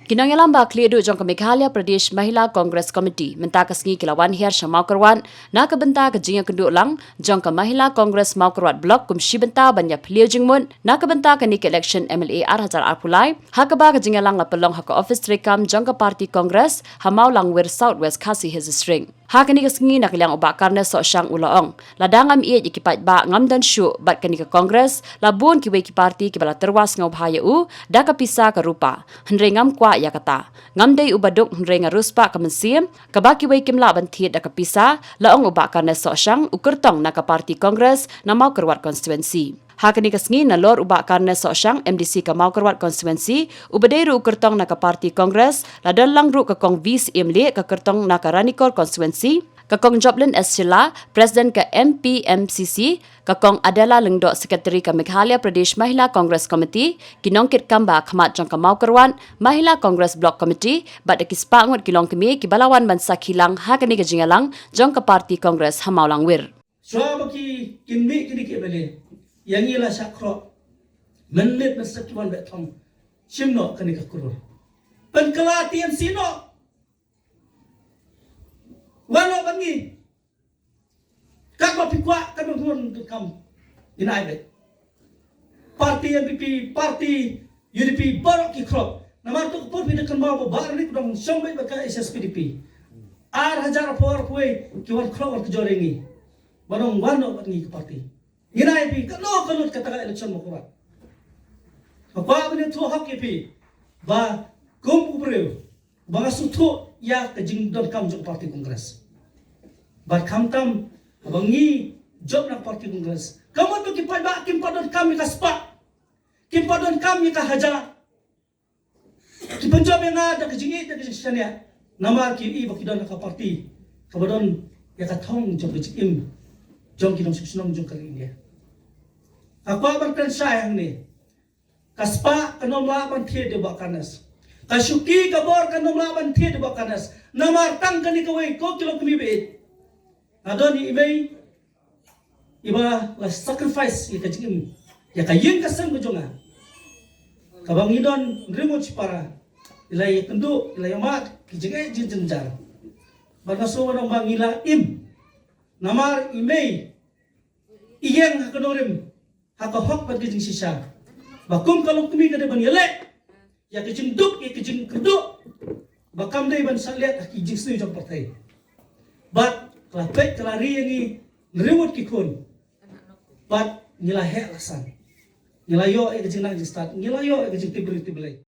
Kinang lamba klidu jong Meghalaya Pradesh Mahila Congress Committee menta kasngi kilawan hiar syamau kerwan na kebenta kejinga kenduk lang jong ke Mahila Congress mau kerwat blok kumshi benta banya peliu jingmun na kebenta kenik election MLA Hajar Arpulai hakaba kejinga lang lapelong hak office rekam jong ke parti Congress hamau lang wir Southwest Khasi his string. Hakani kasngi nak liang ubak karna sok syang ulaong. Ladangam ia jikipat ba ngam dan syu bat kani ke Congress labun kiwe ki parti kibala terwas ngau bahaya da kapisa ke rupa. Henre ngam kwa ya kata. Ngam dai ubaduk henre ngaruspa ke mensim kaba kiwe kimla bantiet da kapisa laong ubak karna sok syang ukertong na ke parti Congress na mau kerwat konstituensi. Hakani kasngi na lor ubak karna sok syang MDC ke mau kerwat konstituensi ubadai ru kertong na ke parti Congress la dalang ru ke kong vis imli ke kertong na ke Ranikor konstituensi Kakong Joblin S. Shila, Presiden ke MPMCC, Kakong Adela Lengdok Sekretari ke Meghalaya Pradesh Mahila Congress Committee, Kinongkit Kamba Khamat Jong Kamau Kerwan, Mahila Congress Block Committee, Bat Kispa Ngut Kilong Kemi, Kibalawan Bansa Kilang, Hakani ke Jingalang, Jong ke Parti Congress Hamau Langwir. Suama ki kinmi kini kebele, yang ialah sakro, menit bersetuan betom, simno kini kekurun. Penkelatian sino, wano bangi kakwa pikwa kami turun kam inaibe parti MPP parti UDP barok kikro namar tu pun pindah kan bawa bar ni kudang sombai baka SSPDP Hajar por kue kiwan kro ke jorengi wano bangi ke parti inaibe kalau kalut kata election mo kuat apa benda tu hak kipi ba kumpu breu banga sutu ya kejing don kam jong parti Kongres bat kam tam bangi job na parti Kongres kamu tu kimpadon kami kaspa kimpadon kami ka haja kipanjob yang ada kejing sania nama ki i bakidon ka parti kabadon ya ka thong jong kejing jong kinong susunong jong kali dia aku aban kan sayang ni kaspa kanom laban thie de bakanas Kasuki kabor kanong laban tiya di bakanas. Namartang kani kaway ko kilo kumibit. Adon ibay iba la sacrifice ya kajim. Ya kayin kasam kujonga. Kabang idon remote para ilay kendu ilay amat kijingay jinjenjar. Banaso nang bangila im. Namar imay iyeng hakanorim hakahok pagkijing sisya. Bakum kalong kumi kada banyele. Ya kejing duk, ya kejing keduk. Bakam day ban sakliat kejing seni jong partai. Bat kelapet kelari yang ni ngerewut kikun. Bat nilai hek lasan. Nilai yo kejing nang jistat. Nilai yo kejing tibeli.